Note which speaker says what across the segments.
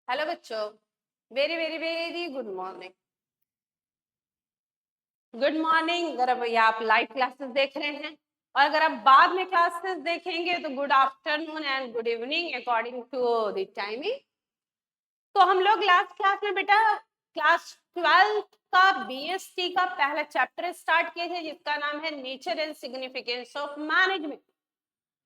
Speaker 1: Hello बच्चों, very very very good morning. Good morning. अगर भैया आप लाइव क्लासेस देख रहे हैं और अगर आप बाद में क्लासेस देखेंगे तो good afternoon and good evening according to the timing. तो हम लोग लास्ट क्लास में बेटा क्लास 12 का बीएसटी का पहला चैप्टर स्टार्ट किए थे जिसका नाम है nature and significance of management.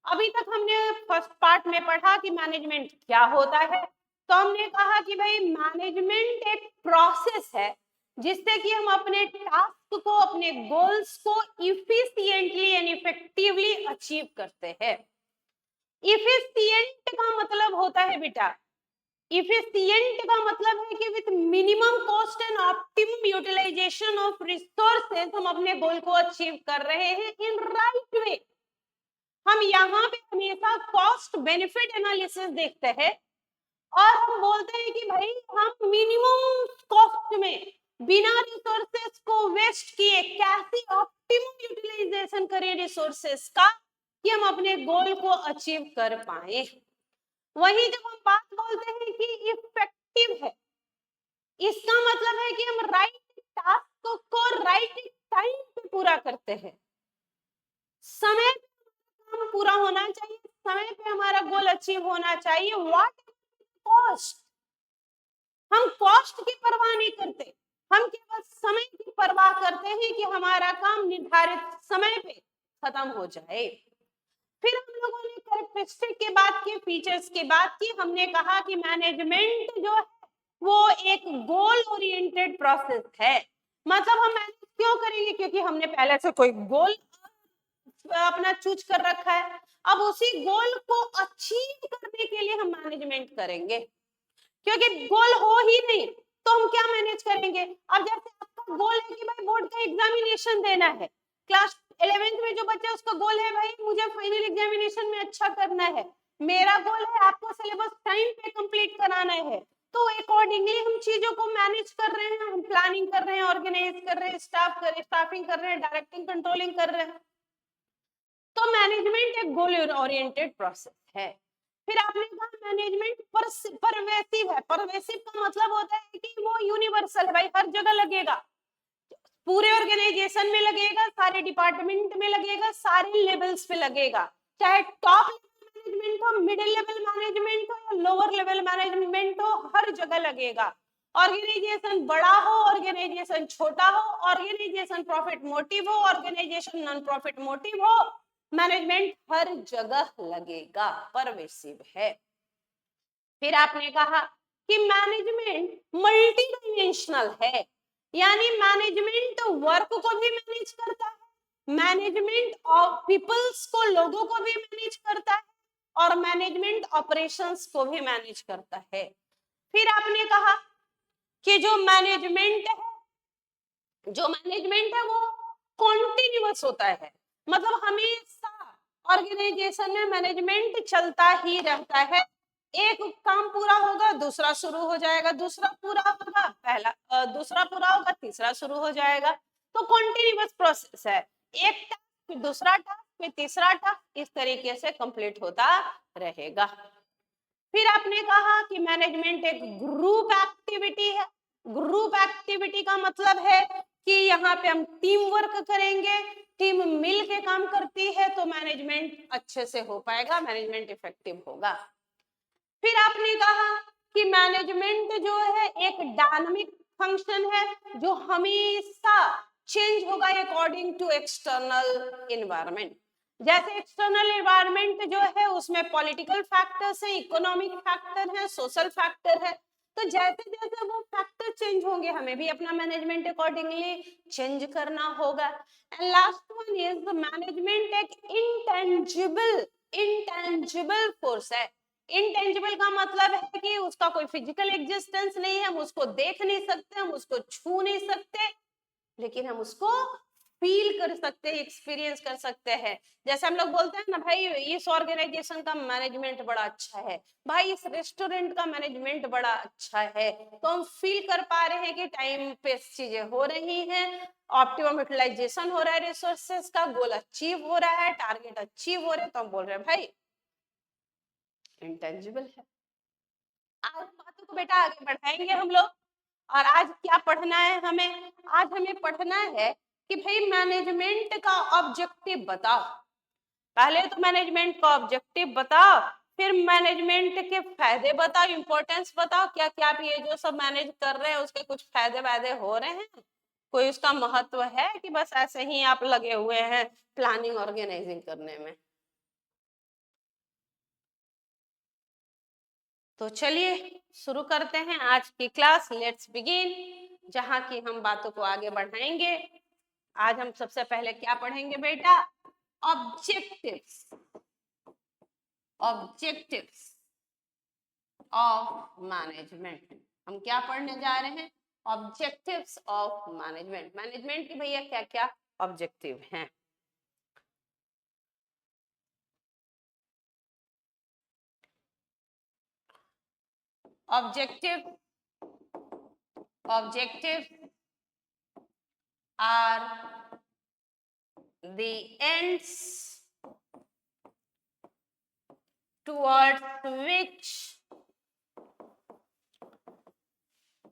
Speaker 1: अभी तक हमने फर्स्ट पार्ट में पढ़ा कि मैनेजमेंट क्या होता है। तो हमने कहा कि भाई मैनेजमेंट एक प्रोसेस है जिससे कि हम अपने टास्क को, अपने गोल्स को इफिशिएंटली एंड इफेक्टिवली अचीव करते हैं। इफिशिएंट का मतलब होता है बेटा, इफिशिएंट का मतलब है कि with minimum cost and optimum utilization of resources हम अपने गोल को अचीव कर रहे हैं इन राइट वे। हम यहाँ पे हमेशा कॉस्ट बेनिफिट एनालिसिस देखते हैं और हम बोलते हैं कि भाई हम मिनिमम कॉस्ट में बिना रिसोर्सेस को वेस्ट किए कैसे ऑप्टिमम यूटिलाइजेशन करें रिसोर्सेस का कि हम अपने गोल को अचीव कर पाए। वही जब हम बात बोलते हैं कि इफेक्टिव है, इसका मतलब है कि हम राइट टास्क को राइट टाइम पे पूरा करते हैं, समय काम पूरा होना चाहिए, समय पे हमारा गोल अचीव होना चाहिए। व्हाट कॉस्ट, हम कॉस्ट की परवाह नहीं करते, हम केवल समय की परवाह करते हैं कि हमारा काम निर्धारित समय पे खत्म हो जाए। फिर हम लोगों ने कैरेक्टरिस्टिक की बात की, फीचर्स की बात की। हमने कहा कि मैनेजमेंट जो है वो एक गोल ओरिएंटेड प्रोसेस है। मतलब हम मैनेज क्यों करेंगे, क्योंकि हमने पहले से कोई गोल अपना चूज कर रखा है। अब उसी गोल को अचीव करने के लिए हम मैनेजमेंट करेंगे, क्योंकि गोल हो ही नहीं तो हम क्या मैनेज करेंगे। अब जैसे आपका गोल है कि भाई बोर्ड का एग्जामिनेशन देना है, क्लास 11th में जो बच्चा उसका गोल है भाई मुझे फाइनल एग्जामिनेशन में अच्छा करना है, मेरा गोल है आपको सिलेबस टाइम पे कंप्लीट कराना है, तो अकॉर्डिंगली हम चीजों को मैनेज कर रहे हैं, हम प्लानिंग कर रहे हैं, ऑर्गेनाइज कर रहे हैं, स्टाफिंग कर रहे हैं, डायरेक्टिंग कंट्रोलिंग कर रहे हैं। तो मैनेजमेंट एक गोल ओरिएंटेड प्रोसेस है। फिर आपने कहा मैनेजमेंट परवेसिव है। परवेसिव का मतलब होता है कि वो यूनिवर्सल है, भाई हर जगह लगेगा, पूरे ऑर्गेनाइजेशन में लगेगा, सारे डिपार्टमेंट में लगेगा, सारे लेवल्स पे लगेगा, चाहे टॉप मैनेजमेंट हो, मिडिल लेवल मैनेजमेंट हो या लोअर लेवल मैनेजमेंट हो, हर जगह लगेगा। ऑर्गेनाइजेशन बड़ा हो, ऑर्गेनाइजेशन छोटा हो, ऑर्गेनाइजेशन प्रॉफिट मोटिव हो, ऑर्गेनाइजेशन नॉन प्रॉफिट मोटिव हो, मैनेजमेंट हर जगह लगेगा, परवेसिव है। फिर आपने कहा कि मैनेजमेंट मल्टी डायमेंशनल है, यानी मैनेजमेंट वर्क को भी मैनेज करता है, मैनेजमेंट ऑफ पीपल्स को, लोगों को भी मैनेज करता है, और मैनेजमेंट ऑपरेशंस को भी मैनेज करता है। फिर आपने कहा कि जो मैनेजमेंट है वो कॉन्टिन्यूअस होता है, मतलब हमेशा ऑर्गेनाइजेशन में मैनेजमेंट चलता ही रहता है। एक काम पूरा होगा दूसरा शुरू हो जाएगा, दूसरा पूरा होगा दूसरा पूरा होगा तीसरा शुरू हो जाएगा। तो कॉन्टिन्यूअस प्रोसेस है, एक टास्क फिर दूसरा टास्क फिर तीसरा टास्क, इस तरीके से कंप्लीट होता रहेगा। फिर आपने कहा कि मैनेजमेंट एक ग्रुप एक्टिविटी है। ग्रुप एक्टिविटी का मतलब है कि यहाँ पे हम टीम वर्क करेंगे, टीम मिल के काम करती है तो मैनेजमेंट अच्छे से हो पाएगा, मैनेजमेंट इफेक्टिव होगा। फिर आपने कहा कि मैनेजमेंट जो है एक डायनामिक फंक्शन है जो हमेशा चेंज होगा अकॉर्डिंग टू एक्सटर्नल इन्वायरमेंट। जैसे एक्सटर्नल इन्वायरमेंट जो है उसमें पॉलिटिकल फैक्टर्स है, इकोनॉमिक फैक्टर है, सोशल फैक्टर है, तो जैसे जैसे वो फैक्टर चेंज होंगे हमें भी अपना मैनेजमेंट अकॉर्डिंगली चेंज करना होगा। And last one is management एक इंटेंजिबल फोर्स है। इंटेंजिबल का मतलब है कि उसका कोई फिजिकल एग्जिस्टेंस नहीं है, हम उसको देख नहीं सकते, हम उसको छू नहीं सकते, लेकिन हम उसको फील कर सकते हैं, एक्सपीरियंस कर सकते हैं। जैसे हम लोग बोलते हैं ना भाई इस ऑर्गेनाइजेशन का मैनेजमेंट बड़ा अच्छा है, भाई इस रेस्टोरेंट का मैनेजमेंट बड़ा अच्छा है, तो हम फील कर पा रहे हैं कि टाइम पे चीजें हो रही हैं, ऑप्टिमम यूटिलाइजेशन हो रहा है, रिसोर्सेस का गोल अचीव हो रहा है, टारगेट अचीव हो रहे हैं, तो हम बोल रहे हैं भाई इंटेंजिबल है। आज बातों को बेटा आगे बढ़ाएंगे हम लोग। और आज क्या पढ़ना है हमें? आज हमें पढ़ना है कि भाई मैनेजमेंट का ऑब्जेक्टिव बताओ। पहले तो मैनेजमेंट का ऑब्जेक्टिव बताओ, फिर मैनेजमेंट के फायदे बताओ, इंपॉर्टेंस बताओ, क्या क्या आप ये जो सब मैनेज कर रहे हैं उसके कुछ फायदे वायदे हो रहे हैं, कोई उसका महत्व है कि बस ऐसे ही आप लगे हुए हैं प्लानिंग ऑर्गेनाइजिंग करने में। तो चलिए शुरू करते हैं आज की क्लास, लेट्स बिगिन, जहां की हम बातों को आगे बढ़ाएंगे। आज हम सबसे पहले क्या पढ़ेंगे बेटा? Objectives, objectives of management. हम क्या पढ़ने जा रहे हैं? Objectives of management. मैनेजमेंट की भैया क्या क्या ऑब्जेक्टिव हैं? objective objectives are the ends towards which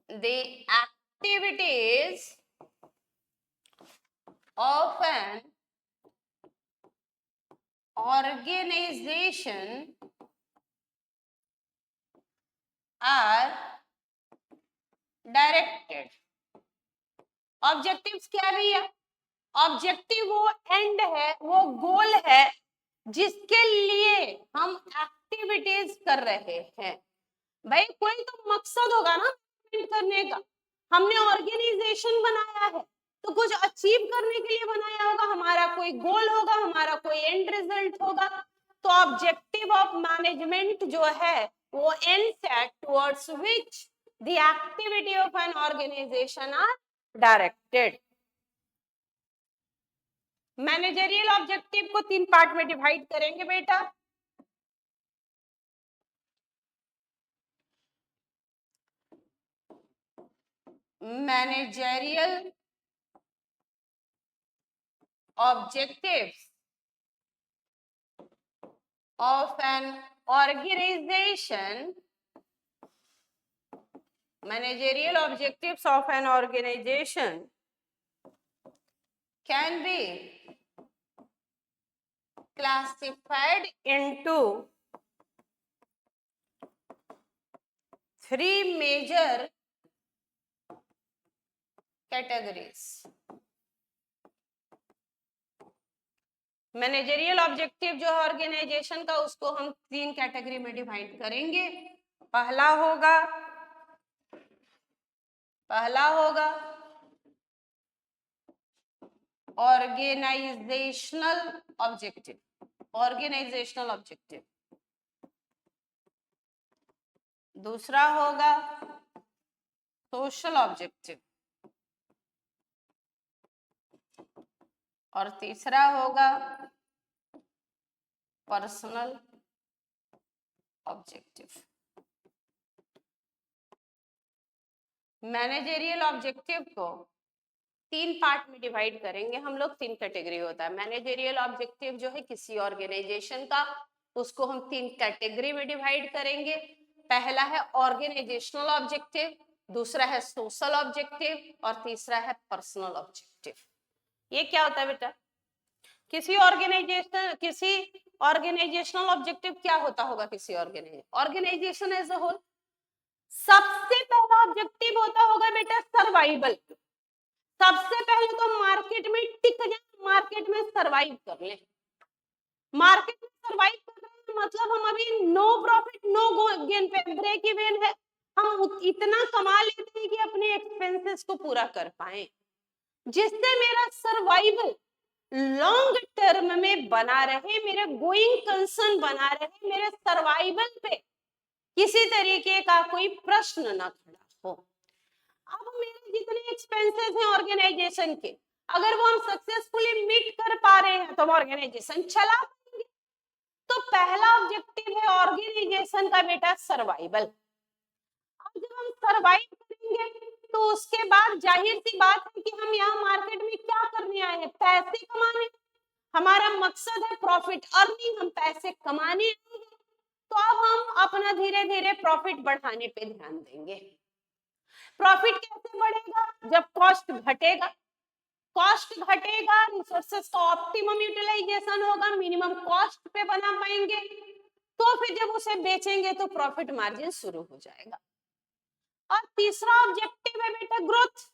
Speaker 1: the activities of an organization are directed। Objectives क्या भैया? ऑब्जेक्टिव वो एंड है, वो गोल है जिसके लिए हम एक्टिविटीज कर रहे हैं। भाई कोई तो मकसद होगा ना करने का। हमने ऑर्गेनाइजेशन बनाया है तो कुछ अचीव करने के लिए बनाया होगा, हमारा कोई गोल होगा, हमारा कोई एंड रिजल्ट होगा। तो ऑब्जेक्टिव ऑफ मैनेजमेंट जो है वो ends at towards which the activity of an organization are directed. Managerial objective को 3 पार्ट में डिवाइड करेंगे बेटा। Managerial objectives of an organization, managerial objectives of an organization can be classified into 3 major categories। Managerial objective जो है organisation का, उसको हम 3 category में डिवाइड करेंगे। पहला होगा ऑर्गेनाइजेशनल ऑब्जेक्टिव, ऑर्गेनाइजेशनल ऑब्जेक्टिव। दूसरा होगा सोशल ऑब्जेक्टिव और तीसरा होगा पर्सनल ऑब्जेक्टिव। मैनेजरियल ऑब्जेक्टिव को 3 पार्ट में डिवाइड करेंगे हम लोग। 3 कैटेगरी होता है मैनेजरियल ऑब्जेक्टिव जो है किसी ऑर्गेनाइजेशन का, उसको हम 3 कैटेगरी में डिवाइड करेंगे। पहला है ऑर्गेनाइजेशनल ऑब्जेक्टिव, दूसरा है सोशल ऑब्जेक्टिव और तीसरा है पर्सनल ऑब्जेक्टिव। ये क्या होता है बेटा? किसी ऑर्गेनाइजेशनल ऑब्जेक्टिव क्या होता होगा? किसी ऑर्गेनाइजेशन एज अ होल सबसे पहला ऑब्जेक्टिव होता होगा बेटा सर्वाइवल। सबसे पहले तो मार्केट में टिक जाए, मार्केट में सरवाइव कर ले। मार्केट में सरवाइव कर रहे हैं मतलब हम अभी नो प्रॉफिट नो गेन पे, ब्रेक इवन है। हम इतना कमा लेते हैं कि अपने एक्सपेंसेस को पूरा कर पाए, जिससे मेरा सर्वाइवल लॉन्ग टर्म में बना रहे, मेरे गोइंग कंसर्न बना रहे, मेरे सर्वाइवल पे किसी तरीके का कोई प्रश्न ना खड़ा हो। अब मेरे जितने एक्सपेंसेस हैं ऑर्गेनाइजेशन के, अगर वो हम सक्सेसफुली मीट कर पा रहे हैं तो हम ऑर्गेनाइजेशन चला पाएंगे। तो पहला ऑब्जेक्टिव है ऑर्गेनाइजेशन का बेटा सर्वाइवल। अब जब हम सर्वाइव करेंगे तो उसके बाद जाहिर सी बात है कि हम यहाँ मार्केट में क्या करने आए हैं? पैसे कमाने। हमारा मकसद है प्रॉफिट अर्निंग, हम पैसे कमाने आए हैं। तो अब हम अपना धीरे धीरे प्रॉफिट बढ़ाने पे ध्यान देंगे। प्रॉफिट कैसे बढ़ेगा? जब कॉस्ट घटेगा। कॉस्ट घटेगा, रिसोर्सेस का ऑप्टिमम यूटिलाइजेशन होगा, मिनिमम कॉस्ट पे बना पाएंगे, तो फिर जब उसे बेचेंगे तो प्रॉफिट मार्जिन शुरू हो जाएगा। और तीसरा ऑब्जेक्टिव है बेटा ग्रोथ।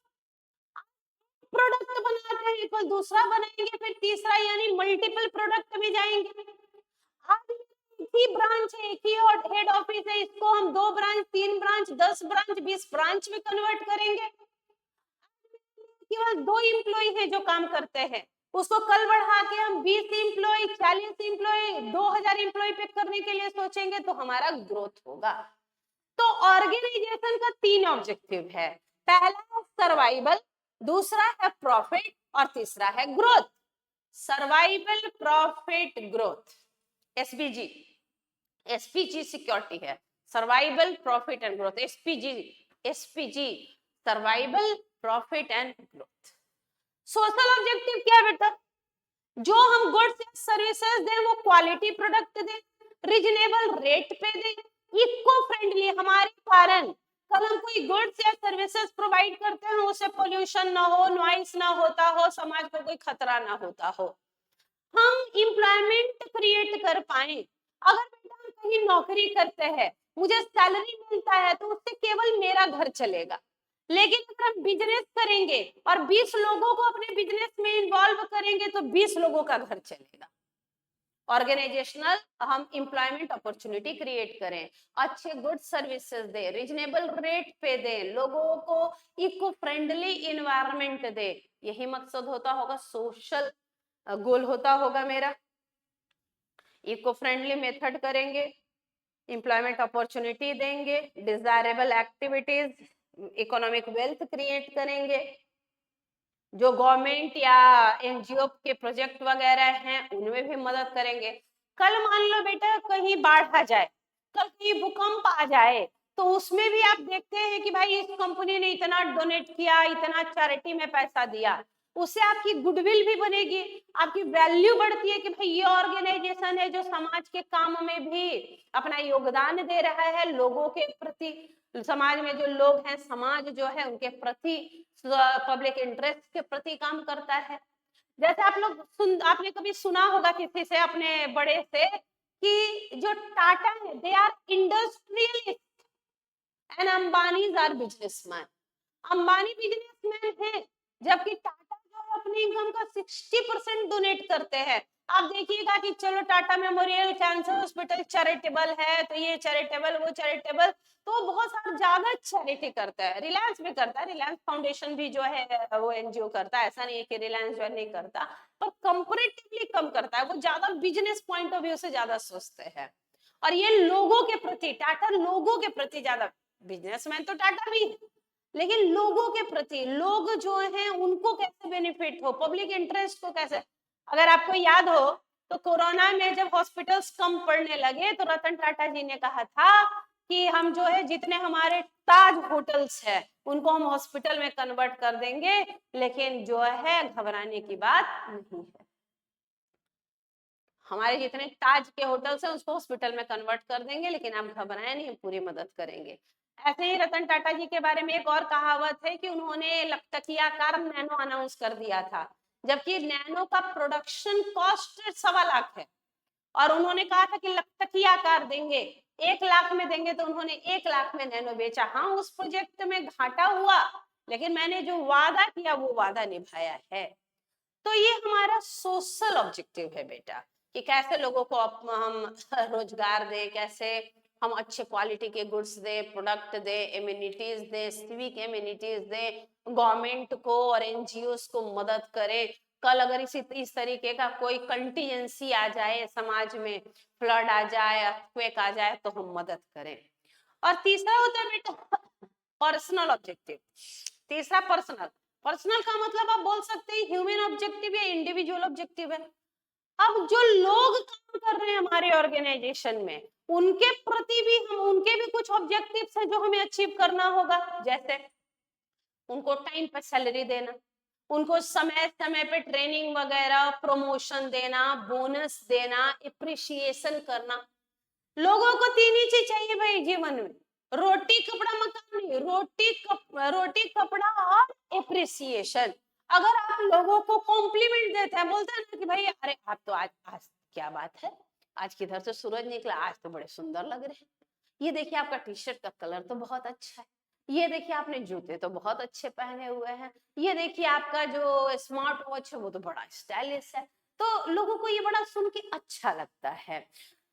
Speaker 1: प्रोडक्ट बनाते हैं कोई दूसरा बनाएंगे, फिर तीसरा यानी मल्टीपल प्रोडक्ट में जाएंगे। आज एक ही ब्रांच है, एक ही हेड ऑफिस है, इसको हम 2 ब्रांच, 3 ब्रांच, 10 ब्रांच, 20 ब्रांच में कन्वर्ट करेंगे। केवल 2 एम्प्लॉय है जो काम करते हैं, उसको कल बढ़ा के हम 20 एम्प्लॉय, 40 एम्प्लॉय, 2000 एम्प्लॉय पे करने के लिए सोचेंगे तो हमारा ग्रोथ होगा। तो ऑर्गेनाइजेशन का 3 ऑब्जेक्टिव है। पहला है सर्वाइवल, दूसरा है प्रॉफिट और तीसरा है growth. Survival, profit, growth, SPG. SPG security है, survival, profit and growth. SPG, SPG, survival, profit and growth. Social objective क्या है बेटा? जो हम गुड्स या सर्विसेज दें वो क्वालिटी प्रोडक्ट दें, रीजनेबल रेट पे दें, इको फ्रेंडली। हमारे कारण कल हम कोई गुड्स या सर्विसेज प्रोवाइड करते हैं, उससे पोल्यूशन ना हो, नॉइस ना होता हो, समाज को कोई खतरा ना होता हो, हम एम्प्लॉयमेंट क्रिएट कर पाए। अगर बेटा हम कहीं नौकरी करते हैं, मुझे सैलरी मिलता है तो उससे केवल मेरा घर चलेगा, लेकिन अगर हम बिजनेस करेंगे और 20 लोगों को अपने बिजनेस में इन्वॉल्व करेंगे तो 20 लोगों का घर चलेगा। ऑर्गेनाइजेशनल हम एम्प्लॉयमेंट अपॉर्चुनिटी क्रिएट करें, अच्छे गुड सर्विसेज दे, रीजनेबल रेट पे दे, लोगों को इको फ्रेंडली इन्वायरमेंट दे, यही मकसद होता होगा, सोशल गोल होता होगा मेरा। इको फ्रेंडली मेथड करेंगे, एम्प्लॉयमेंट अपॉर्चुनिटी देंगे, desirable activities, economic wealth create करेंगे, जो गवर्नमेंट या एनजीओ के प्रोजेक्ट वगैरह हैं उनमें भी मदद करेंगे। कल मान लो बेटा कहीं बाढ़ आ जाए, कल कहीं भूकंप आ जाए, तो उसमें भी आप देखते हैं कि भाई इस कंपनी ने इतना डोनेट किया, इतना चैरिटी में पैसा दिया, उससे आपकी गुडविल भी बनेगी, आपकी वैल्यू बढ़ती है कि भाई ये ऑर्गेनाइजेशन है जो समाज के काम में भी अपना योगदान दे रहा है, लोगों के प्रति, समाज में जो लोग हैं, समाज जो है उनके प्रति, पब्लिक इंटरेस्ट के प्रति काम करता है। जैसे आप लोग आपने कभी सुना होगा किसी से, अपने बड़े से, कि जो टाटा है they are industrialist and Ambani are businessman. Ambani businessman है, जबकि टाटा जो है अपनी इनकम का 60% डोनेट करते हैं। आप देखिएगा कि चलो Tata memorial cancer hospital charitable है, तो ये चैरिटेबल, वो चैरिटेबल, तो बहुत सारा ज्यादा चैरिटी करता है। रिलायंस भी करता है, रिलायंस फाउंडेशन भी जो है वो एनजीओ करता है, ऐसा नहीं है कि रिलायंस जो नहीं करता, पर कंपैरेटिवली कम करता है, वो ज्यादा बिजनेस पॉइंट ऑफ व्यू से ज्यादा सोचते हैं। और ये लोगों के प्रति, टाटा लोगों के प्रति ज्यादा, बिजनेसमैन तो टाटा भी है, लेकिन लोगों के प्रति, लोग जो हैं उनको कैसे बेनिफिट हो, पब्लिक इंटरेस्ट को कैसे। अगर आपको याद हो तो कोरोना में जब हॉस्पिटल्स कम पड़ने लगे तो रतन टाटा जी ने कहा था कि हम जो है जितने हमारे ताज होटल्स है उनको हम हॉस्पिटल में कन्वर्ट कर देंगे, लेकिन जो है घबराने की बात नहीं है, हमारे जितने ताज के होटल्स हैं उसको हॉस्पिटल में कन्वर्ट कर देंगे, लेकिन आप घबराएं नहीं, पूरी मदद करेंगे। ऐसे ही रतन टाटा जी के बारे में एक और कहावत है कि उन्होंने लखतकियाकार नैनो अनाउंस कर दिया था, जबकि नैनो का प्रोडक्शन कॉस्ट 1.25 लाख है, और उन्होंने कहा था कि लखतकियाकार देंगे, 1 लाख में देंगे, तो उन्होंने 1 लाख में नैनो बेचा। हाँ, उस प्रोजेक्ट में घाटा हुआ, लेकिन मैंने जो वादा किया वो वादा निभाया है। तो ये हमारा सोशल ऑब्जेक्टिव है बेटा, कि कैसे लोगों को हम रोजगार दे, कैसे हम अच्छे क्वालिटी के गुड्स दे, प्रोडक्ट दे, एम्यूनिटीज दे, सिविक एम्यूनिटीज दे, गवर्नमेंट को और एनजीओस को मदद करें। कल अगर इस तरीके का कोई कंटीजेंसी आ जाए समाज में, फ्लड आ जाए, अर्थक्वेक आ जाए, तो हम मदद करें। और तीसरा होता है बेटा पर्सनल ऑब्जेक्टिव। तीसरा पर्सनल, पर्सनल का मतलब आप बोल सकते हैं ह्यूमन ऑब्जेक्टिव या इंडिविजुअल ऑब्जेक्टिव है। अब जो लोग काम कर रहे हैं हमारे ऑर्गेनाइजेशन में, उनके प्रति भी हम, उनके भी कुछ ऑब्जेक्टिव्स है जो हमें अचीव करना होगा, जैसे उनको टाइम पर सैलरी देना, उनको समय समय पे ट्रेनिंग वगैरह, प्रमोशन देना, बोनस देना, अप्रिशिएशन करना, लोगों को तीन ही चीज चाहिए भाई जीवन में, रोटी कपड़ा मकान नहीं, रोटी कपड़ा और एप्रिसिएशन। अगर आप लोगों को कॉम्प्लीमेंट देते हैं, बोलते हैं ना कि भाई अरे आप तो आज आज क्या बात है, आज किधर से सूरज निकला, आज तो बड़े सुंदर लग रहे हैं, ये देखिए आपका टी शर्ट का कलर तो बहुत अच्छा है, ये देखिए आपने जूते तो बहुत अच्छे पहने हुए हैं, ये देखिए आपका जो स्मार्ट वॉच है वो तो बड़ा स्टाइलिश है। तो लोगों को ये बड़ा सुन के अच्छा लगता है।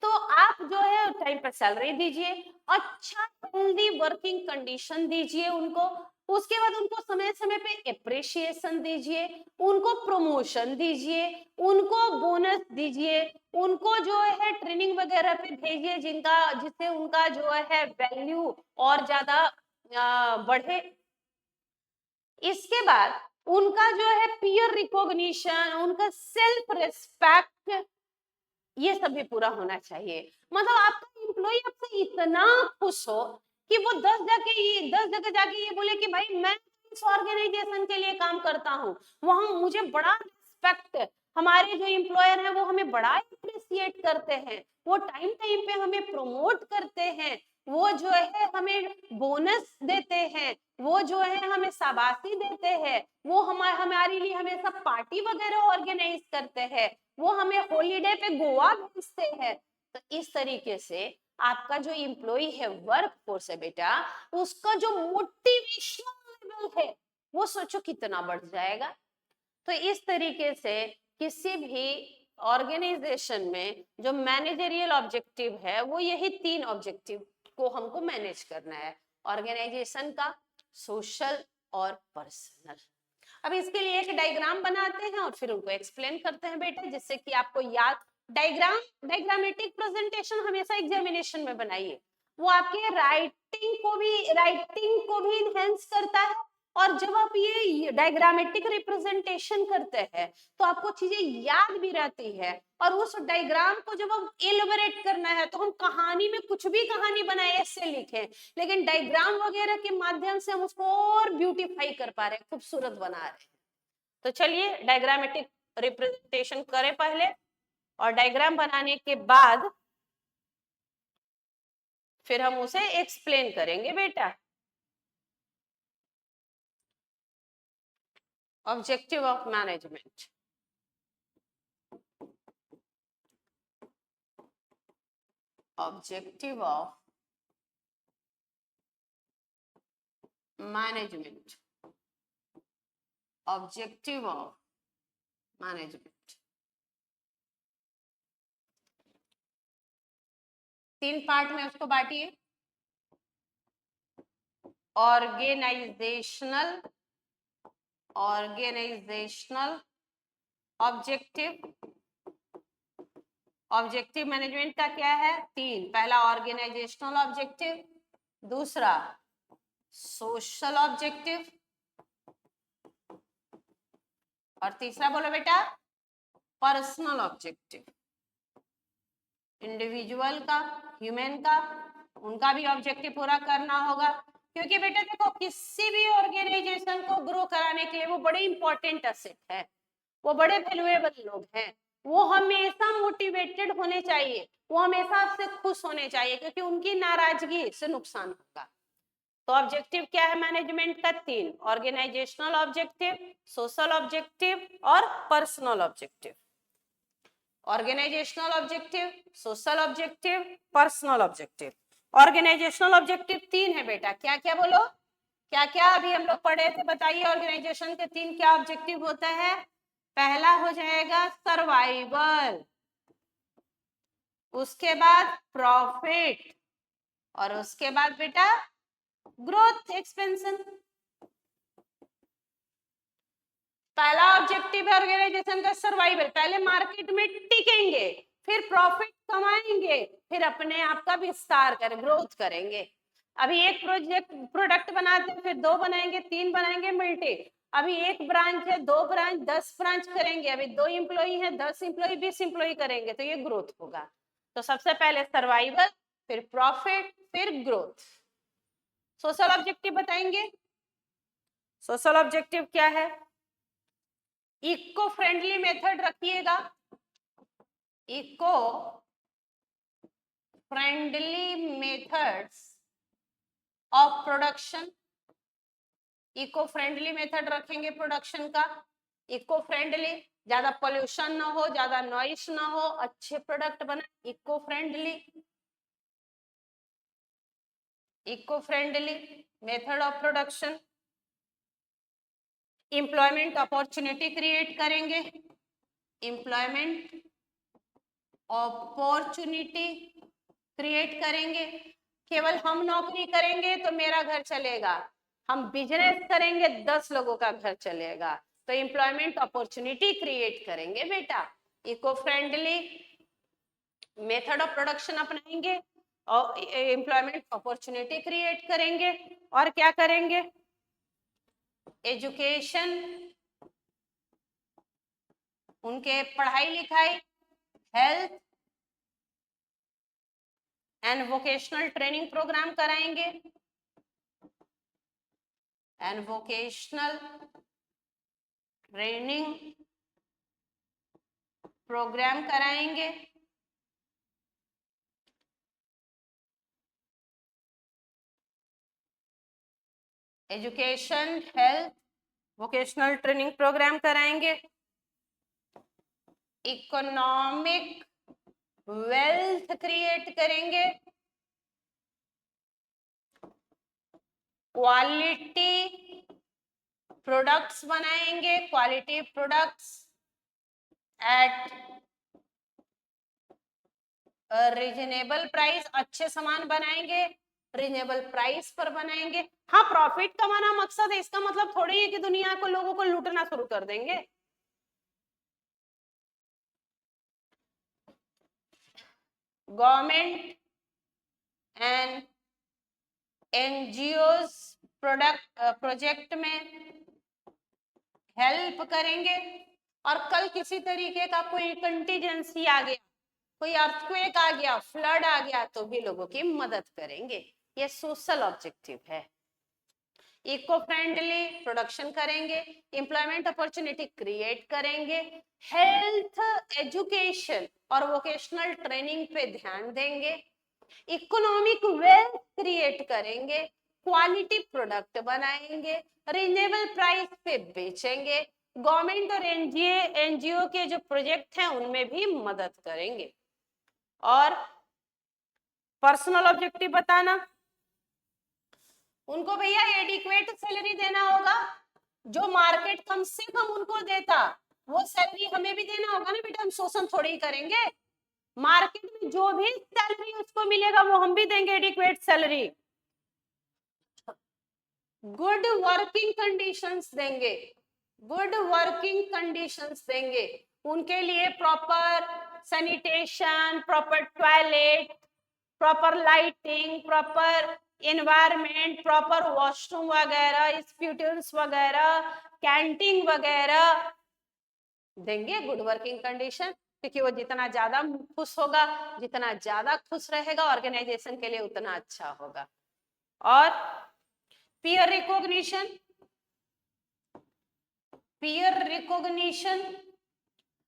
Speaker 1: तो आप जो है टाइम पर सैलरी दीजिए, अच्छा हेल्दी वर्किंग कंडीशन दीजिए उनको, उसके बाद उनको समय समय पे अप्रिशिएशन दीजिए, उनको प्रमोशन दीजिए, उनको बोनस दीजिए, उनको जो है ट्रेनिंग वगैरह पे भेजिए जिससे उनका जो है वैल्यू और ज्यादा बढ़े। इसके बाद उनका जो है पीयर रिकॉग्निशन, उनका सेल्फ रिस्पेक्ट, ये सब भी पूरा होना चाहिए। मतलब आपका एम्प्लॉय आपसे इतना खुश हो कि वो 10 जगह जाके ये बोले कि भाई मैं इस ऑर्गेनाइजेशन के लिए काम करता हूँ, वहां मुझे बड़ा रिस्पेक्ट, हमारे जो एम्प्लॉयर हैं वो हमें बड़ा अप्रिशिएट करते हैं, वो टाइम टाइम पे हमें प्रमोट करते हैं, वो जो है हमें बोनस देते हैं, वो जो है हमें शाबाशी देते हैं, वो हमारे लिए हमेशा पार्टी वगैरह ऑर्गेनाइज करते हैं, वो हमें हॉलीडे पे गोवा भेजते हैं। तो इस तरीके से आपका जो एम्प्लॉय है, वर्क फोर्स है बेटा, उसका जो मोटिवेशन लेवल है वो सोचो कितना बढ़ जाएगा। तो इस तरीके से किसी भी ऑर्गेनाइजेशन में जो मैनेजरियल ऑब्जेक्टिव है वो यही तीन ऑब्जेक्टिव को हमको मैनेज करना है, ऑर्गेनाइजेशन का, सोशल और पर्सनल। अब इसके लिए एक डायग्राम बनाते हैं और फिर उनको एक्सप्लेन करते हैं बेटा, जिससे कि आपको याद, डायग्रामेटिक प्रेजेंटेशन हमेशा एग्जामिनेशन में बनाइए, वो आपके राइटिंग को भी इनहेंस करता है, और जब आप ये डायग्रामेटिक रिप्रेजेंटेशन करते हैं तो आपको चीजें याद भी रहती है, और उस डायग्राम को जब हम एलिबरेट करना है तो हम कहानी में कुछ भी कहानी बनाए, ऐसे लिखें, लेकिन डायग्राम वगैरह के माध्यम से हम उसको और ब्यूटीफाई कर पा रहे हैं, खूबसूरत बना रहे हैं। तो चलिए डायग्रामेटिक रिप्रेजेंटेशन करें पहले, और डायग्राम बनाने के बाद फिर हम उसे एक्सप्लेन करेंगे बेटा। Objective of management, objective of management, objective of management, 3 part में उसको बांटिए, ऑर्गेनाइजेशनल ऑब्जेक्टिव। ऑब्जेक्टिव मैनेजमेंट का क्या है? 3, पहला ऑर्गेनाइजेशनल ऑब्जेक्टिव, दूसरा सोशल ऑब्जेक्टिव, और तीसरा बोलो बेटा पर्सनल ऑब्जेक्टिव। इंडिविजुअल का, ह्यूमन का, उनका भी ऑब्जेक्टिव पूरा करना होगा, क्योंकि बेटा देखो किसी भी ऑर्गेनाइजेशन को ग्रो कराने के लिए वो बड़े इंपॉर्टेंट एसेट है, वो बड़े वैल्यूएबल लोग हैं, वो हमेशा मोटिवेटेड होने चाहिए, वो हमेशा आपसे खुश होने चाहिए, क्योंकि उनकी नाराजगी से नुकसान होगा। तो ऑब्जेक्टिव क्या है मैनेजमेंट का? 3, ऑर्गेनाइजेशनल ऑब्जेक्टिव, सोशल ऑब्जेक्टिव और personal objective. Organizational objective, social objective, personal objective. Organizational objective 3 है बेटा, क्या क्या बोलो, क्या क्या अभी हम लोग पढ़े थे, बताइए ऑर्गेनाइजेशन के 3 क्या ऑब्जेक्टिव होता है? पहला हो जाएगा सर्वाइवल, उसके बाद प्रॉफिट, और उसके बाद बेटा ग्रोथ एक्सपेंशन। पहला ऑब्जेक्टिव है ऑर्गेनाइजेशन का सर्वाइवल, पहले मार्केट में टिकेंगे, फिर प्रॉफिट कमाएंगे, फिर अपने आप का विस्तार करें, ग्रोथ करेंगे। अभी एक प्रोडक्ट बनाते हैं, फिर 2 बनाएंगे, 3 बनाएंगे, मल्टी। अभी एक ब्रांच है, 2 ब्रांच, 10 ब्रांच करेंगे, अभी 2 एम्प्लॉई है, 10 एम्प्लॉई, 20 एम्प्लॉई करेंगे, तो ये ग्रोथ होगा। तो सबसे पहले सर्वाइवल, फिर प्रॉफिट, फिर ग्रोथ। सोशल ऑब्जेक्टिव बताएंगे, सोशल ऑब्जेक्टिव क्या है? इको फ्रेंडली मेथड रखिएगा, eco friendly methods of production, eco friendly method रखेंगे प्रोडक्शन का, इको फ्रेंडली, ज्यादा पोल्यूशन ना हो, ज्यादा नॉइस ना हो, अच्छे प्रोडक्ट बने, eco friendly, eco friendly method of production. Employment opportunity create करेंगे, एम्प्लॉयमेंट अपॉर्चुनिटी क्रिएट करेंगे। केवल हम नौकरी करेंगे तो मेरा घर चलेगा, हम बिजनेस करेंगे 10 लोगों का घर चलेगा। तो एम्प्लॉयमेंट अपॉर्चुनिटी क्रिएट करेंगे बेटा, eco friendly method of production अपनाएंगे और एम्प्लॉयमेंट अपॉर्चुनिटी क्रिएट करेंगे। और क्या करेंगे, एजुकेशन, उनके पढ़ाई लिखाई, health and vocational training program कराएंगे, एंड वोकेशनल ट्रेनिंग प्रोग्राम कराएंगे। Education, health, vocational training program कराएंगे। इकोनॉमिक वेल्थ क्रिएट करेंगे, क्वालिटी प्रोडक्ट्स बनाएंगे, quality products at reasonable price, अच्छे सामान बनाएंगे, रीजनेबल प्राइस पर बनाएंगे। हाँ, प्रॉफिट कमाना मकसद है, इसका मतलब थोड़ी है कि दुनिया को लोगों को लूटना शुरू कर देंगे। गवर्नमेंट एंड एनजीओज प्रोजेक्ट में हेल्प करेंगे। और कल किसी तरीके का कोई कंटीजेंसी आ गया, कोई अर्थक्वेक आ गया, फ्लड आ गया, तो भी लोगों की मदद करेंगे। ये सोशल ऑब्जेक्टिव है। इको फ्रेंडली प्रोडक्शन करेंगे, एम्प्लॉयमेंट अपॉर्चुनिटी क्रिएट करेंगे, हेल्थ, एजुकेशन और वोकेशनल ट्रेनिंग पे ध्यान देंगे, इकोनॉमिक वेल्थ क्रिएट करेंगे, क्वालिटी प्रोडक्ट बनाएंगे, रीजनेबल प्राइस पे बेचेंगे, गवर्नमेंट और एनजीओ के जो प्रोजेक्ट हैं उनमें भी मदद करेंगे। और पर्सनल ऑब्जेक्टिव बताना, उनको भैया एडिक्वेट सैलरी देना होगा, जो मार्केट कम से कम उनको देता वो सैलरी हमें भी देना होगा ना बेटा, हम शोषण थोड़ी ही करेंगे। मार्केट में जो भी सैलरी उसको मिलेगा वो हम भी देंगे, adequate salary. Good working conditions देंगे, गुड वर्किंग कंडीशंस देंगे, उनके लिए proper sanitation, proper toilet, proper lighting, proper environment, proper washroom वगैरह, स्प्यूटल्स वगैरह, कैंटीन वगैरह देंगे, गुड वर्किंग कंडीशन। क्योंकि वो जितना ज्यादा खुश होगा, जितना ज्यादा खुश रहेगा, ऑर्गेनाइजेशन के लिए उतना अच्छा होगा। और पीयर रिकॉग्निशन, पीयर रिकॉग्निशन,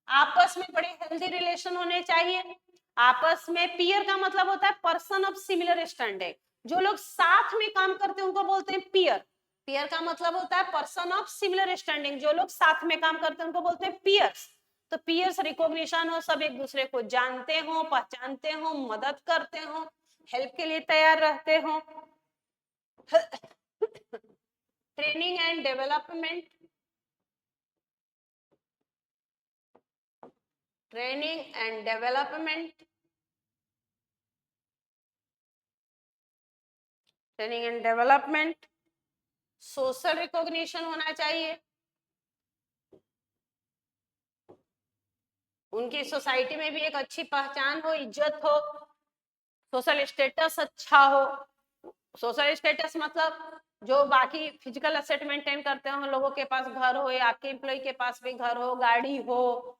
Speaker 1: आपस में बड़े हेल्दी रिलेशन होने चाहिए। आपस में पीयर का मतलब होता है पर्सन ऑफ सिमिलर स्टैंडिंग, जो लोग साथ में काम करते हैं उनको बोलते हैं पीयर। पीयर का मतलब होता है पर्सन ऑफ सिमिलर स्टैंडिंग, जो लोग साथ में काम करते हैं उनको बोलते हैं पीयर्स। तो पीयर्स रिकॉग्निशन हो, सब एक दूसरे को जानते हो, पहचानते हो, मदद करते हो, हेल्प के लिए तैयार रहते हो। Training and development, training and development, training and development, social recognition होना चाहिए, उनकी सोसाइटी में भी एक अच्छी पहचान हो, इज्जत हो, सोशल स्टेटस अच्छा हो। सोशल स्टेटस मतलब जो बाकी फिजिकल असेट मेंटेन करते हो, लोगों के पास घर हो या आपके एम्प्लॉय के पास भी घर हो, गाड़ी हो,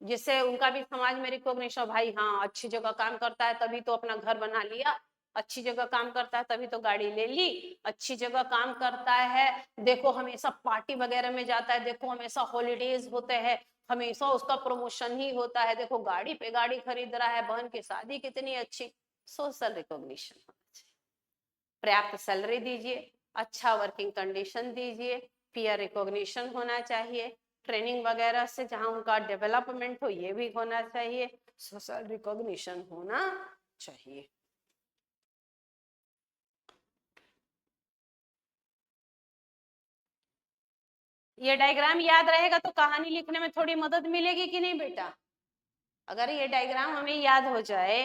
Speaker 1: जिससे उनका भी समाज में रिकॉग्निशन, भाई हाँ अच्छी जगह काम करता है तभी तो अपना घर बना लिया, अच्छी जगह काम करता है तभी तो गाड़ी ले ली, अच्छी जगह काम करता है, देखो हमेशा पार्टी वगैरह में जाता है, देखो हमेशा हॉलीडेज होते हैं, हमेशा उसका प्रमोशन ही होता है, देखो गाड़ी पे गाड़ी खरीद रहा है, बहन की शादी कितनी अच्छी। सोशल रिकॉग्निशन होना चाहिए। पर्याप्त सैलरी दीजिए, अच्छा वर्किंग कंडीशन दीजिए, पीयर रिकॉग्निशन होना चाहिए, ट्रेनिंग वगैरह से जहां उनका डेवलपमेंट हो ये भी होना चाहिए, सोशल रिकॉग्निशन होना चाहिए। ये डायग्राम याद रहेगा तो कहानी लिखने में थोड़ी मदद मिलेगी कि नहीं बेटा? अगर ये डायग्राम हमें याद हो जाए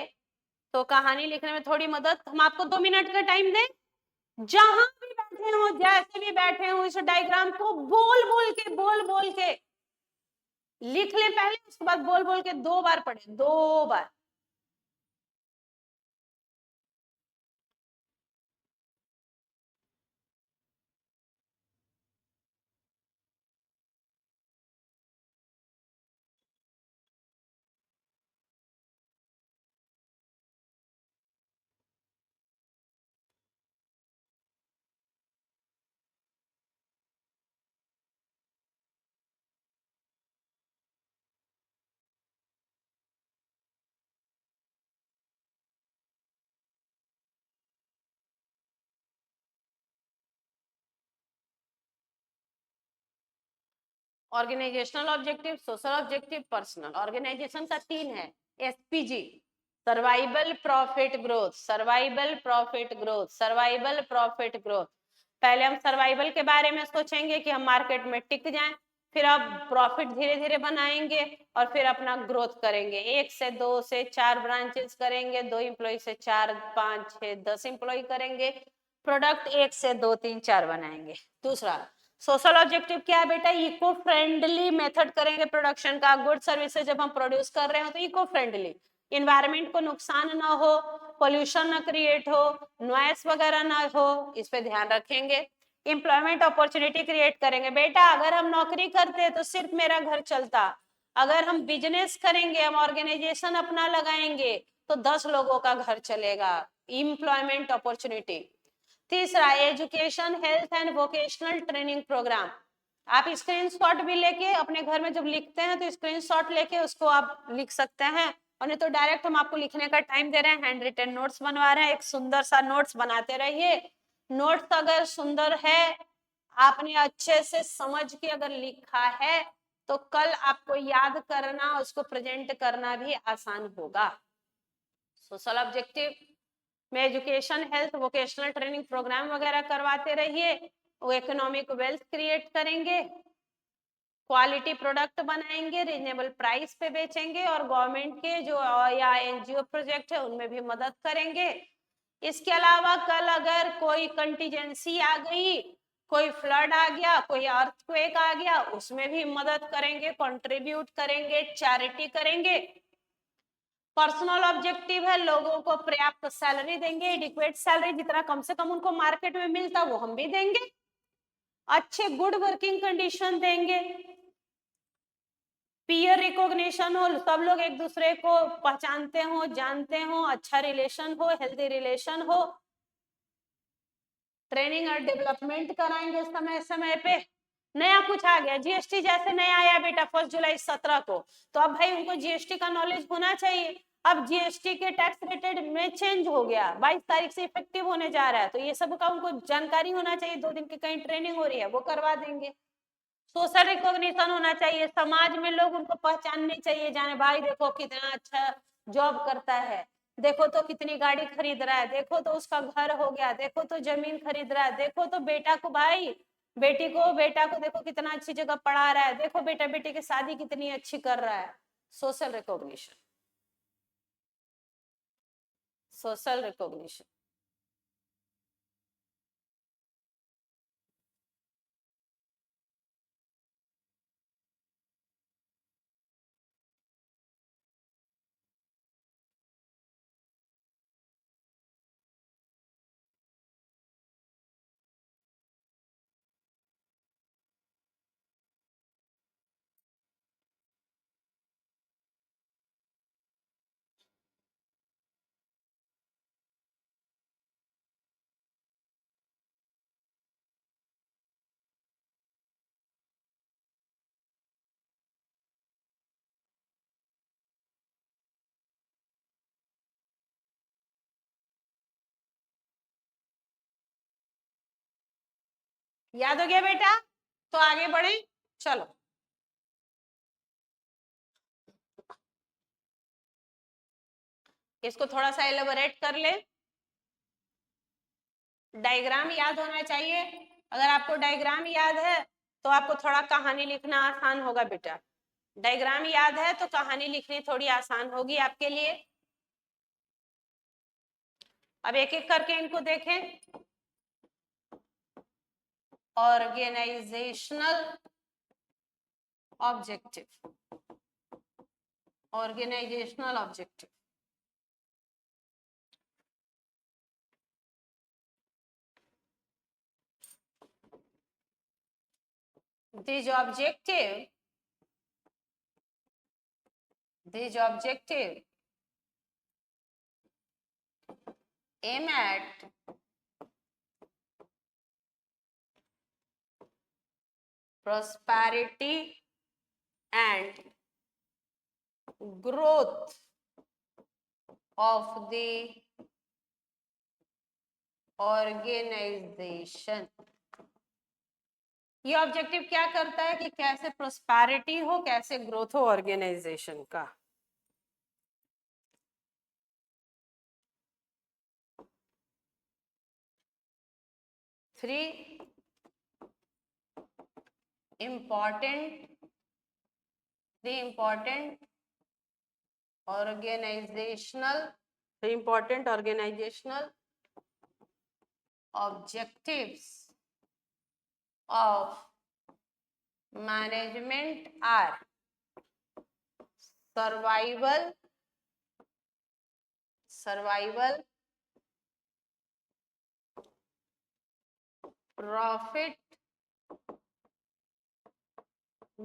Speaker 1: तो कहानी लिखने में थोड़ी मदद। हम आपको 2 मिनट का टाइम दें, जहां भी बैठे हो, जैसे भी बैठे हो, इस डायग्राम को बोल बोल के लिख ले पहले, उसके बाद बोल बोल के 2 बार पढ़े, 2 बार। Organisational objective, social objective, personal. Organisation का 3 है, SPG, survival profit growth, survival profit growth, survival profit growth. पहले हम सर्वाइवल के बारे में सोचेंगे कि हम मार्केट में टिक जाएं, फिर अब प्रॉफिट धीरे धीरे बनाएंगे और फिर अपना ग्रोथ करेंगे, 1 से 2 से 4 ब्रांचेस करेंगे, 2 एम्प्लॉय से 4, 5, 6, 10 एम्प्लॉय करेंगे, प्रोडक्ट 1 से 2, 3, 4 बनाएंगे। दूसरा सोशल ऑब्जेक्टिव क्या है बेटा? इको फ्रेंडली मेथड करेंगे प्रोडक्शन का, गुड सर्विसेज जब हम प्रोड्यूस कर रहे हो तो इको फ्रेंडली, इन्वायरमेंट को नुकसान ना हो, पोल्यूशन ना क्रिएट हो, नॉइस वगैरह ना हो, इस पे ध्यान रखेंगे। एम्प्लॉयमेंट अपॉर्चुनिटी क्रिएट करेंगे बेटा, अगर हम नौकरी करते तो सिर्फ मेरा घर चलता, अगर हम बिजनेस करेंगे, हम ऑर्गेनाइजेशन अपना लगाएंगे तो 10 लोगों का घर चलेगा। Employment opportunity. तीसरा education, health and vocational training programme. आप स्क्रीनशॉट भी लेके अपने घर में जब लिखते हैं तो स्क्रीनशॉट लेके उसको आप लिख सकते हैं, और नहीं तो डायरेक्ट हम आपको लिखने का टाइम दे रहे हैं, हैंड रिटन नोट्स बनवा रहे हैं, एक सुंदर सा नोट्स बनाते रहिए। नोट्स अगर सुंदर है, आपने अच्छे से समझ के अगर लिखा है तो कल आपको याद करना, उसको प्रेजेंट करना भी आसान होगा। सोशल ऑब्जेक्टिव में education, health, vocational training program वगैरह करवाते रहिए, वो इकोनॉमिक वेल्थ क्रिएट करेंगे, क्वालिटी प्रोडक्ट बनाएंगे, रीजनेबल प्राइस पे बेचेंगे, और गवर्नमेंट के जो या एनजीओ प्रोजेक्ट है उनमें भी मदद करेंगे। इसके अलावा कल अगर कोई कंटीजेंसी आ गई, कोई फ्लड आ गया, कोई अर्थक्वेक आ गया, उसमें भी मदद करेंगे, कंट्रीब्यूट करेंगे, चैरिटी करेंगे। पर्सनल ऑब्जेक्टिव है लोगों को पर्याप्त सैलरी देंगे, एडिक्वेट सैलरी, जितना कम से कम उनको मार्केट में मिलता वो हम भी देंगे, अच्छे गुड वर्किंग कंडीशन देंगे, पीयर रिकॉग्निशन हो, सब लोग एक दूसरे को पहचानते हो, जानते हो, अच्छा रिलेशन हो, हेल्दी रिलेशन हो, ट्रेनिंग और डेवलपमेंट कराएंगे समय समय पे। नया कुछ आ गया, जीएसटी जैसे नया आया बेटा 1 जुलाई 2017 को, तो अब भाई उनको जीएसटी का नॉलेज होना चाहिए। अब जीएसटी के टैक्स रेटेड में चेंज हो गया, 22 तारीख से इफेक्टिव होने जा रहा है, तो ये सब का उनको जानकारी होना चाहिए, 2 दिन की कहीं ट्रेनिंग हो रही है वो करवा देंगे। सोशल रिकॉग्निशन होना चाहिए, समाज में लोग उनको पहचानने चाहिए, जाने भाई देखो कितना अच्छा जॉब करता है, देखो तो कितनी गाड़ी खरीद रहा है, देखो तो उसका घर हो गया, देखो तो जमीन खरीद रहा है, देखो तो बेटा को भाई, बेटा को देखो कितना अच्छी जगह पढ़ा रहा है, देखो बेटा बेटी की शादी कितनी अच्छी कर रहा है। Social recognition, social recognition. याद हो गया बेटा? तो आगे बढ़े, चलो। इसको थोड़ा सा एलेबोरेट कर ले। डायग्राम याद होना चाहिए। अगर आपको डायग्राम याद है तो आपको थोड़ा कहानी लिखना आसान होगा बेटा। डायग्राम याद है तो कहानी लिखनी थोड़ी आसान होगी आपके लिए। अब एक एक करके इनको देखें। Organizational objective, organizational objective. These objective aim at prosperity and growth of the organization। ये ऑब्जेक्टिव क्या करता है कि कैसे प्रोस्पैरिटी हो, कैसे ग्रोथ हो ऑर्गेनाइजेशन का। Three important organizational objectives of management are survival, profit,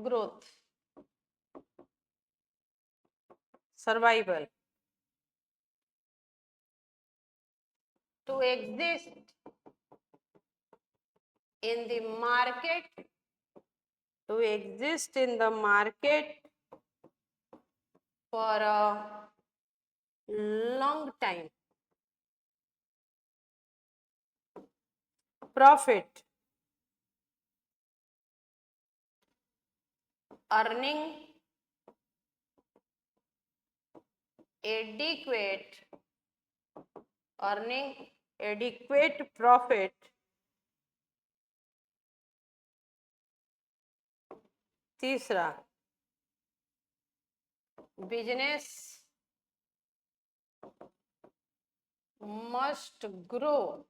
Speaker 1: growth। survival, to exist in the market, for a long time। profit, earning adequate profit। तीसरा, business must grow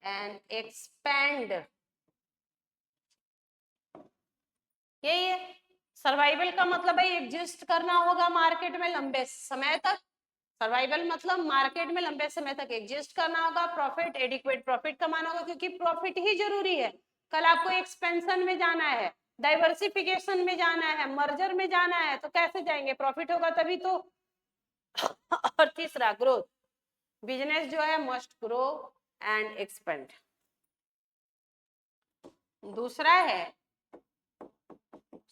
Speaker 1: and expand। यही है survival का मतलब है, exist करना होगा market में लंबे समय तक। सर्वाइवल मतलब मार्केट में लंबे समय तक एग्जिस्ट करना होगा। प्रॉफिट, एडिक्वेट प्रॉफिट कमाना होगा, क्योंकि प्रॉफिट ही जरूरी है। कल आपको एक्सपेंशन में जाना है, डाइवर्सिफिकेशन में जाना है, मर्जर में जाना है, तो कैसे जाएंगे? प्रॉफिट होगा तभी तो। और तीसरा, ग्रोथ, बिजनेस जो है मस्ट ग्रो एंड एक्सपेंड। दूसरा है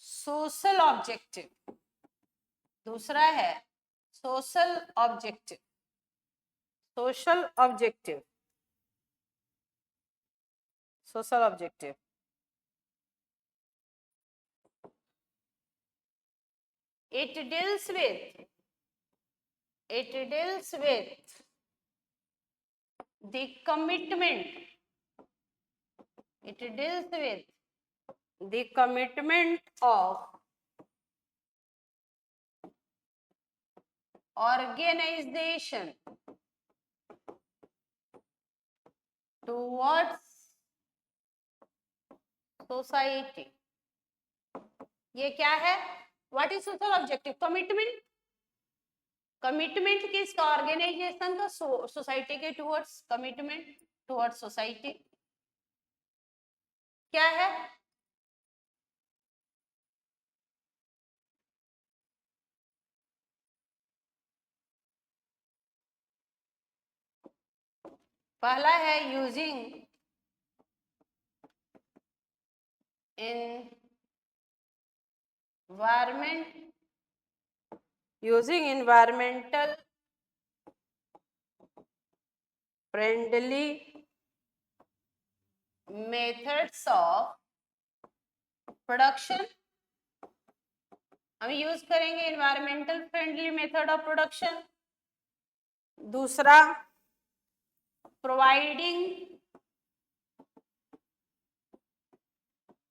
Speaker 1: सोशल ऑब्जेक्टिव। दूसरा है social objective. Social objective, social objective. It deals with the commitment. It deals with the commitment of organization towards society। ये क्या है? What is social objective? Commitment. Commitment किसका? Organisation का, society के टुवर्ड्स। कमिटमेंट टुवर्ड्स सोसाइटी क्या है? पहला है यूजिंग environmental friendly methods of production, हम यूज करेंगे environmental friendly method of production. दूसरा, providing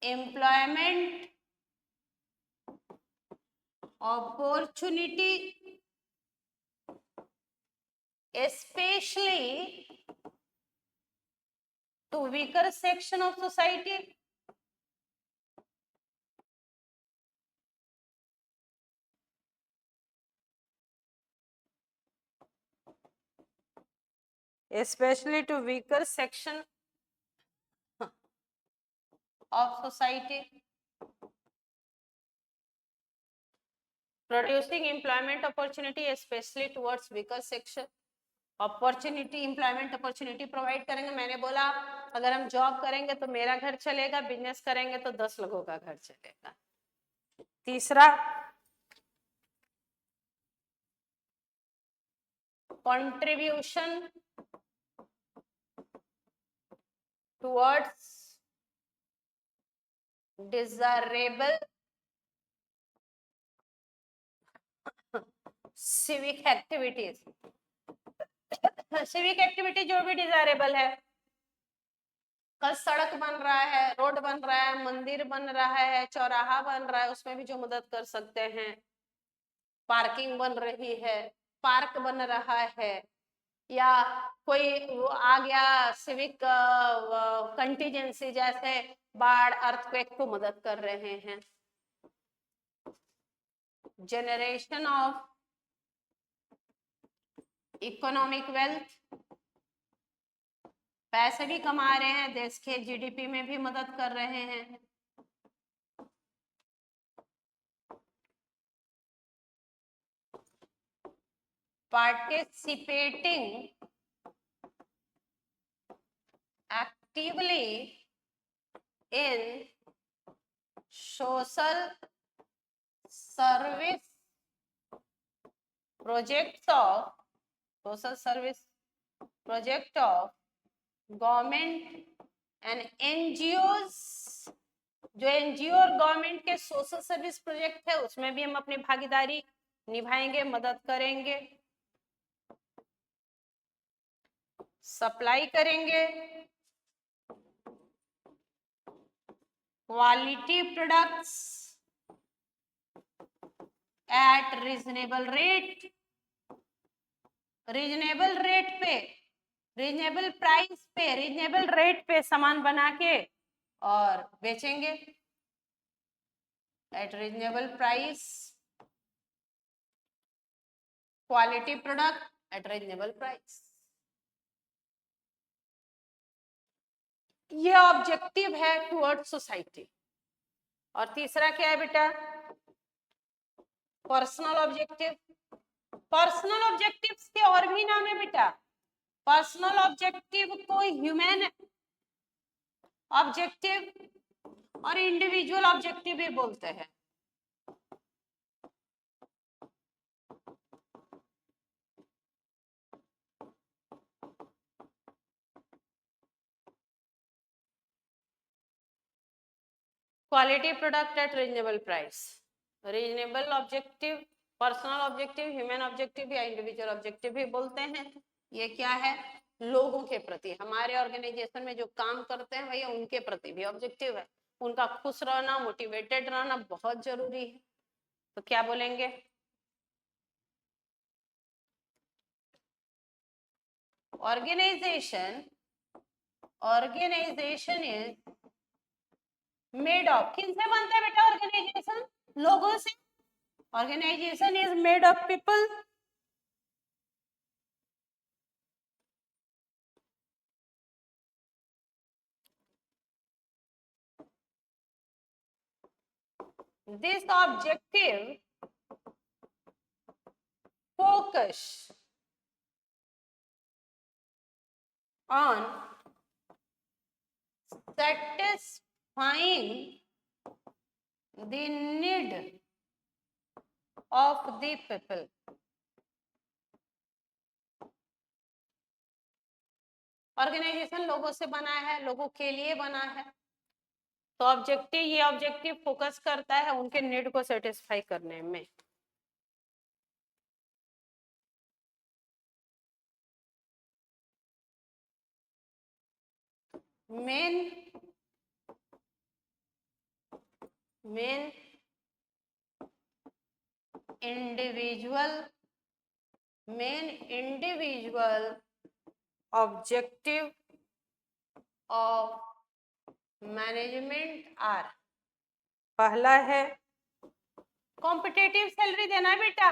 Speaker 1: employment opportunity especially to weaker section of society, especially to weaker section of society, producing employment opportunity especially towards weaker section। Opportunity, employment opportunity provide करेंगे। मैंने बोला अगर हम job करेंगे तो मेरा घर चलेगा, बिजनेस करेंगे तो 10 लोगों का घर चलेगा। तीसरा, contribution towards desirable civic activities. Civic activity जो भी डिजायरेबल है, कल सड़क बन रहा है, रोड बन रहा है, मंदिर बन रहा है, चौराहा बन रहा है, उसमें भी जो मदद कर सकते हैं। पार्किंग बन रही है, पार्क बन रहा है, या कोई वो आ गया सिविक कंटीजेंसी जैसे बाढ़, अर्थक्वेक को मदद कर रहे हैं। जनरेशन ऑफ इकोनॉमिक वेल्थ, पैसे भी कमा रहे हैं, देश के जीडीपी में भी मदद कर रहे हैं। Participating actively in social service projects of government and NGOs. जो एनजीओ और गवर्नमेंट के सोशल सर्विस प्रोजेक्ट है उसमें भी हम अपनी भागीदारी निभाएंगे, मदद करेंगे, सप्लाई करेंगे। Quality products at reasonable rate, reasonable rate पे, रीजनेबल प्राइस पे, रीजनेबल रेट पे सामान बना के और बेचेंगे eight reasonable price, quality product at reasonable price. ये ऑब्जेक्टिव है टुवर्ड्स सोसाइटी। और तीसरा क्या है बेटा? Personal objective. पर्सनल ऑब्जेक्टिव्स के और भी नाम है बेटा। पर्सनल ऑब्जेक्टिव को ह्यूमन ऑब्जेक्टिव और इंडिविजुअल ऑब्जेक्टिव भी बोलते हैं। Quality product at reasonable price, reasonable objective, personal objective, human objective या इंडिविजुअल ऑब्जेक्टिव भी बोलते हैं। ये क्या है? लोगों के प्रति, हमारे ऑर्गेनाइजेशन में जो काम करते हैं भैया उनके प्रति भी ऑब्जेक्टिव है। उनका खुश रहना, मोटिवेटेड रहना बहुत जरूरी है। तो क्या बोलेंगे? ऑर्गेनाइजेशन इज मेड ऑफ, किनसे बनता है बेटा ऑर्गेनाइजेशन? लोगों से। Organization is made of people. This objective focus on satisfying the need of the people. Organization लोगों से बना है, लोगों के लिए बना है, तो ऑब्जेक्टिव, ये ऑब्जेक्टिव फोकस करता है उनके नीड को सेटिस्फाई करने में। Main individual objective of management are, पहला है कॉम्पिटिटिव सैलरी देना है बेटा।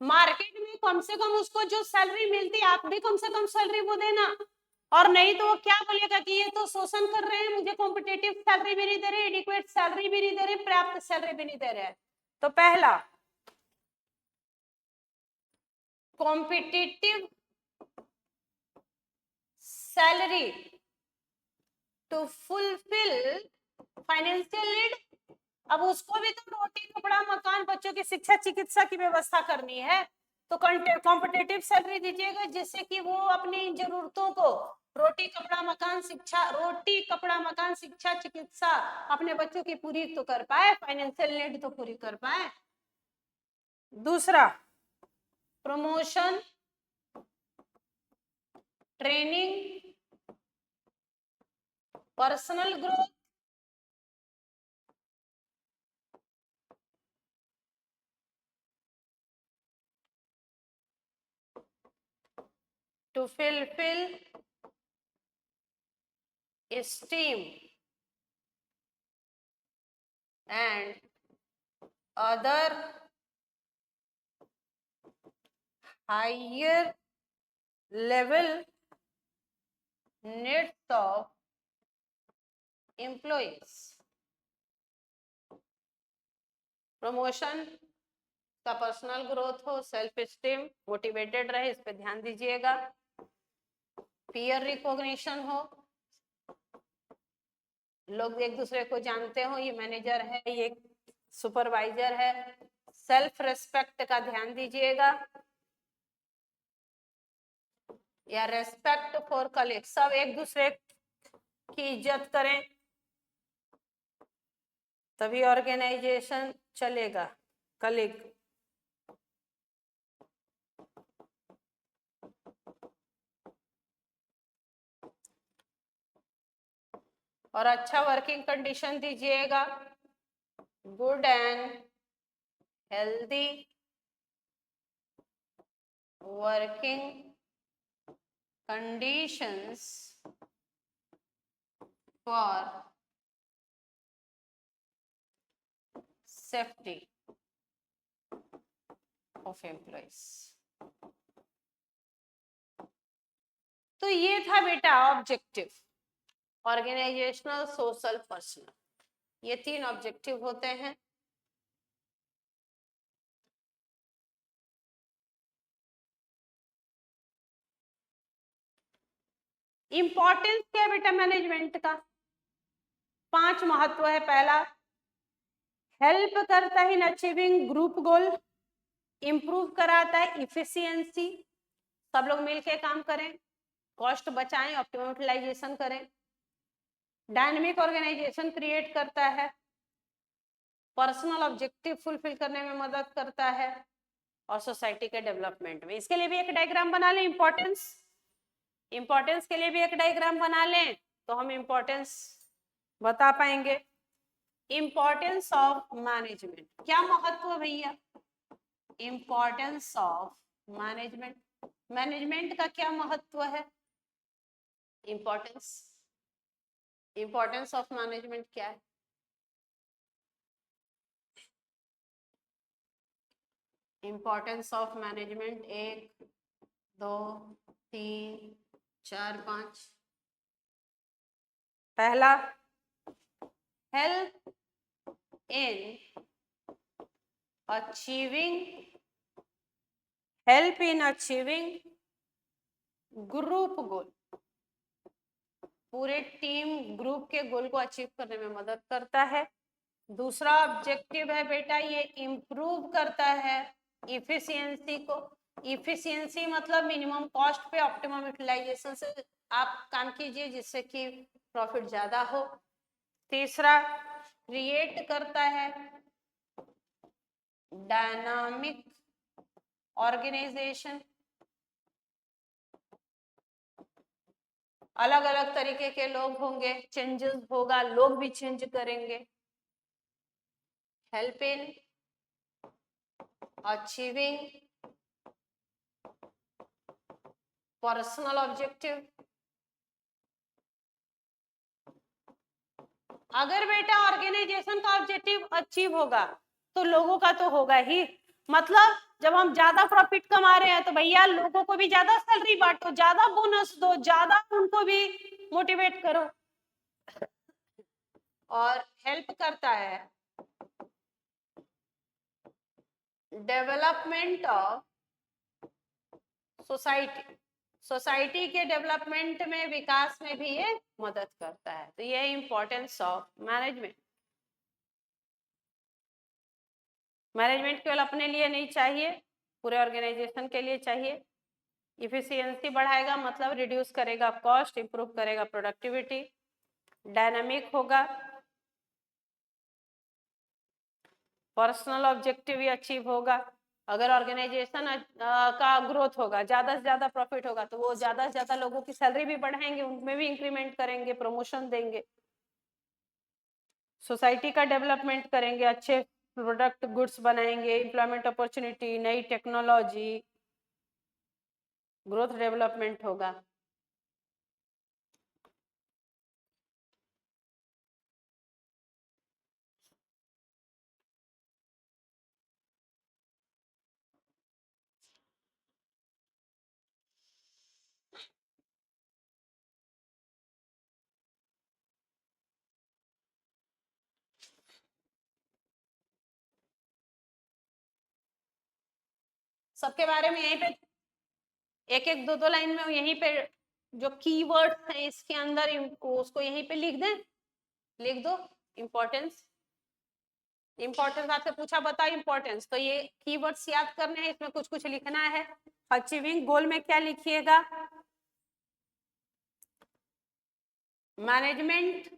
Speaker 1: मार्केट में कम से कम उसको जो सैलरी मिलती है, आप भी कम से कम सैलरी वो देना, और नहीं तो वो क्या बोलेगा कि ये तो शोषण कर रहे हैं, मुझे कॉम्पिटिटिव सैलरी भी नहीं दे रहे, एडिक्वेट सैलरी भी नहीं दे रहे, पर्याप्त सैलरी भी नहीं दे रहे। तो पहला competitive salary to fulfil financial need. अब उसको भी तो रोटी कपड़ा मकान बच्चों की शिक्षा चिकित्सा की व्यवस्था करनी है, तो कॉम्पिटिटिव सैलरी दीजिएगा जिससे कि वो अपनी जरूरतों को रोटी कपड़ा मकान शिक्षा चिकित्सा अपने बच्चों की पूरी तो कर पाए, फाइनेंशियल नीड तो पूरी कर पाए। दूसरा promotion, training, personal growth, to fulfill esteem and other higher level needs of employees। Promotion का पर्सनल ग्रोथ हो, सेल्फ स्टीम, मोटिवेटेड रहे, इस पे ध्यान दीजिएगा। पीयर रिकॉग्निशन हो, लोग एक दूसरे को जानते हो, ये मैनेजर है, ये सुपरवाइजर है। सेल्फ रेस्पेक्ट का ध्यान दीजिएगा, या रेस्पेक्ट फॉर कलीग, सब एक दूसरे की इज्जत करें तभी ऑर्गेनाइजेशन चलेगा। कलीग, और अच्छा वर्किंग कंडीशन दीजिएगा, good and healthy working conditions for safety of employees। तो ये था बेटा ऑब्जेक्टिव, ऑर्गेनाइजेशनल, सोशल, पर्सनल, ये 3 ऑब्जेक्टिव होते हैं। इंपॉर्टेंस क्या है बेटा मैनेजमेंट का? 5 महत्व है। पहला, हेल्प करता है in achieving group goal, improve कराता है इफिशियंसी, सब लोग मिलकर काम करें, कॉस्ट बचाएं, ऑप्टिमम यूटिलाइजेशन करें, डायनेमिक ऑर्गेनाइजेशन क्रिएट करता है, पर्सनल ऑब्जेक्टिव फुलफिल करने में मदद करता है, और सोसाइटी के डेवलपमेंट में। इसके लिए भी एक डायग्राम बना लें, इंपॉर्टेंस के लिए भी एक डायग्राम बना लें तो हम इंपॉर्टेंस बता पाएंगे। इंपॉर्टेंस ऑफ मैनेजमेंट, क्या महत्व है भैया? इंपॉर्टेंस ऑफ मैनेजमेंट, मैनेजमेंट का क्या महत्व है? इंपॉर्टेंस ऑफ मैनेजमेंट क्या है? Importance of management 1 2 3 4 5। पहला, हेल्प इन अचीविंग ग्रुप गोल, पूरे टीम ग्रुप के गोल को अचीव करने में मदद करता है। दूसरा ऑब्जेक्टिव है बेटा, ये इंप्रूव करता है इफिशियंसी को। इफिशियंसी मतलब मिनिमम कॉस्ट पे ऑप्टिमम यूटिलाइजेशन से आप काम कीजिए जिससे कि प्रॉफिट ज्यादा हो। तीसरा, क्रिएट करता है डायनामिक ऑर्गेनाइजेशन, अलग अलग तरीके के लोग होंगे, चेंजेस होगा, लोग भी चेंज करेंगे। Help in achieving personal objective. अगर बेटा ऑर्गेनाइजेशन का ऑब्जेक्टिव अचीव होगा तो लोगों का तो होगा ही। मतलब जब हम ज्यादा प्रॉफिट कमा रहे हैं तो भैया लोगों को भी ज्यादा सैलरी बांटो, ज्यादा बोनस दो, ज्यादा उनको भी मोटिवेट करो। और हेल्प करता है डेवलपमेंट ऑफ सोसाइटी, सोसाइटी के डेवलपमेंट में, विकास में भी ये मदद करता है। तो ये इंपॉर्टेंस ऑफ मैनेजमेंट। मैनेजमेंट केवल अपने लिए नहीं चाहिए, पूरे ऑर्गेनाइजेशन के लिए चाहिए। इफिशियंसी बढ़ाएगा मतलब रिड्यूस करेगा कॉस्ट, इंप्रूव करेगा प्रोडक्टिविटी, डायनामिक होगा, पर्सनल ऑब्जेक्टिव भी अचीव होगा। अगर ऑर्गेनाइजेशन का ग्रोथ होगा, ज्यादा से ज्यादा प्रॉफिट होगा, तो वो ज्यादा से ज्यादा लोगों की सैलरी भी बढ़ाएंगे, उनमें भी इंक्रीमेंट करेंगे, प्रमोशन देंगे, सोसाइटी का डेवलपमेंट करेंगे, अच्छे प्रोडक्ट गुड्स बनाएंगे, एम्प्लॉयमेंट अपॉर्चुनिटी, नई टेक्नोलॉजी, ग्रोथ डेवलपमेंट होगा। सबके बारे में यहीं पे एक एक दो दो लाइन में यहीं पे जो कीवर्ड्स हैं इसके अंदर उसको यहीं पे लिख दें, लिख दो इंपॉर्टेंस। इंपॉर्टेंस आपसे पूछा बताओ इंपॉर्टेंस, तो ये कीवर्ड्स याद करने हैं, इसमें कुछ कुछ लिखना है। अचीविंग गोल में क्या लिखिएगा? Management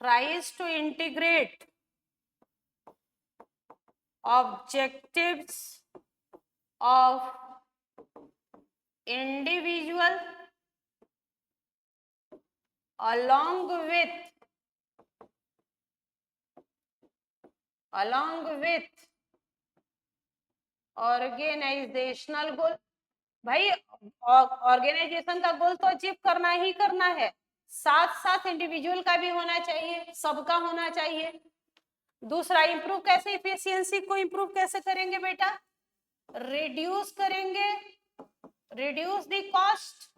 Speaker 1: tries to integrate objectives of individual along with organisational goal. भाई ऑर्गेनाइजेशन का गोल तो अचीव करना ही करना है, साथ साथ इंडिविजुअल का भी होना चाहिए, सबका होना चाहिए। दूसरा, इंप्रूव कैसे, इफिशियंसी को इंप्रूव कैसे करेंगे बेटा? रिड्यूस करेंगे, reduce the cost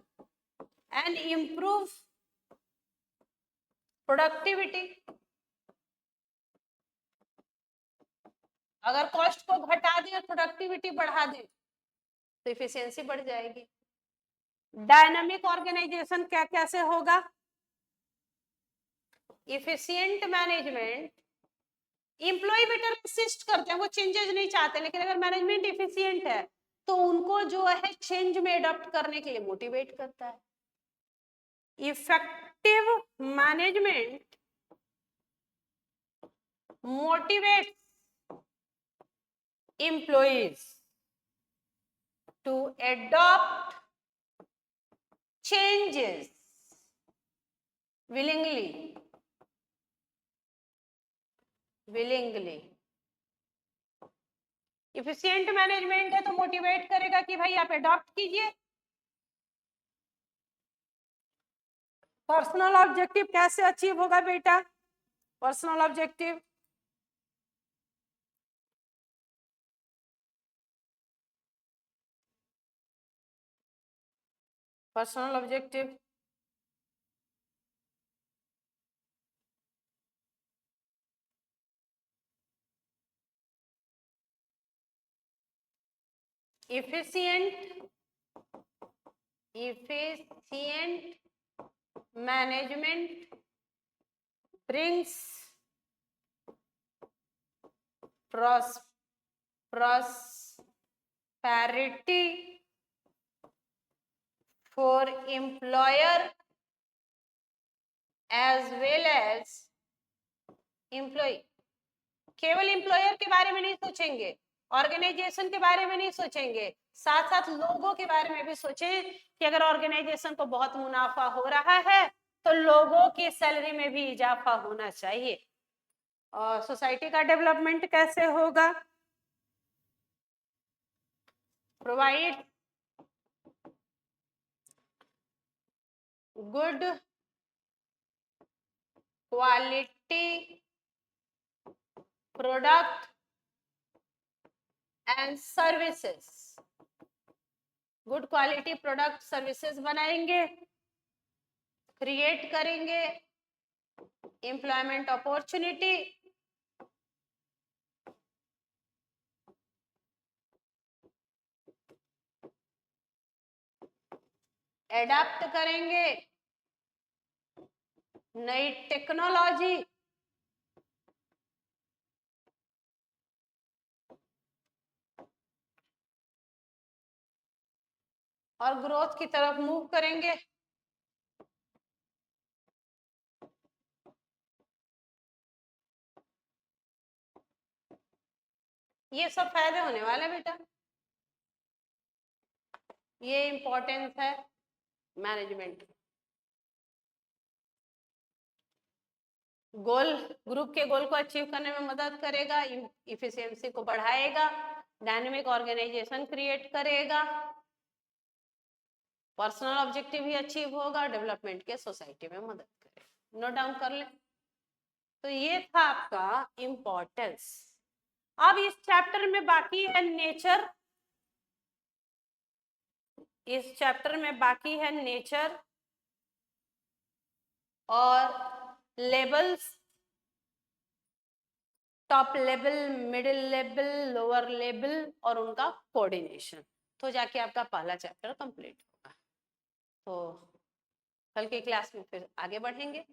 Speaker 1: and improve productivity. अगर कॉस्ट को घटा दें और प्रोडक्टिविटी बढ़ा दें तो इफिशियंसी बढ़ जाएगी। डायनामिक ऑर्गेनाइजेशन क्या कैसे होगा? Efficient management, employ better assist करते हैं, वो चेंजेस नहीं चाहते, लेकिन अगर मैनेजमेंट इफिशिएंट है तो उनको जो है चेंज में अडॉप्ट करने के लिए मोटिवेट करता है। Effective management motivate employees to adopt changes willingly। Efficient management है तो मोटिवेट करेगा कि भाई आप अडॉप्ट कीजिए। पर्सनल ऑब्जेक्टिव कैसे अचीव होगा बेटा? Personal objective personal objective efficient management brings prosperity parity for employer as well as employ. केवल एम्प्लॉयर के बारे में नहीं सोचेंगे, ऑर्गेनाइजेशन के बारे में नहीं सोचेंगे, साथ साथ लोगों के बारे में भी सोचें कि अगर ऑर्गेनाइजेशन को बहुत मुनाफा हो रहा है तो लोगों की सैलरी में भी इजाफा होना चाहिए। और सोसाइटी का डेवलपमेंट कैसे होगा? Provide good quality product and services. Good quality product services बनाएंगे, क्रिएट करेंगे एम्प्लॉयमेंट अपॉर्चुनिटी, एडाप्ट करेंगे नई टेक्नोलॉजी, और ग्रोथ की तरफ मूव करेंगे। ये सब फायदे होने वाले बेटा, ये इंपॉर्टेंस है मैनेजमेंट। गोल, ग्रुप के गोल को अचीव करने में मदद करेगा, इफिशियंसी को बढ़ाएगा, डायनेमिक ऑर्गेनाइजेशन क्रिएट करेगा, पर्सनल ऑब्जेक्टिव भी अचीव होगा, डेवलपमेंट के सोसाइटी में मदद करेगा। नोट डाउन कर ले। तो ये था आपका इंपॉर्टेंस। अब इस चैप्टर में बाकी है नेचर, इस चैप्टर में बाकी है नेचर और levels, top level, middle level, lower level और उनका कोऑर्डिनेशन। तो जाके आपका पहला चैप्टर कंप्लीट होगा। तो कल की क्लास में फिर आगे बढ़ेंगे।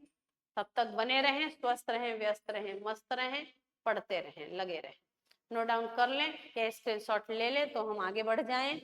Speaker 1: तब तक बने रहें, स्वस्थ रहें, व्यस्त रहें, मस्त रहें, पढ़ते रहें, लगे रहें। नोट डाउन कर लें या स्क्रीनशॉट ले लें तो हम आगे बढ़ जाएं।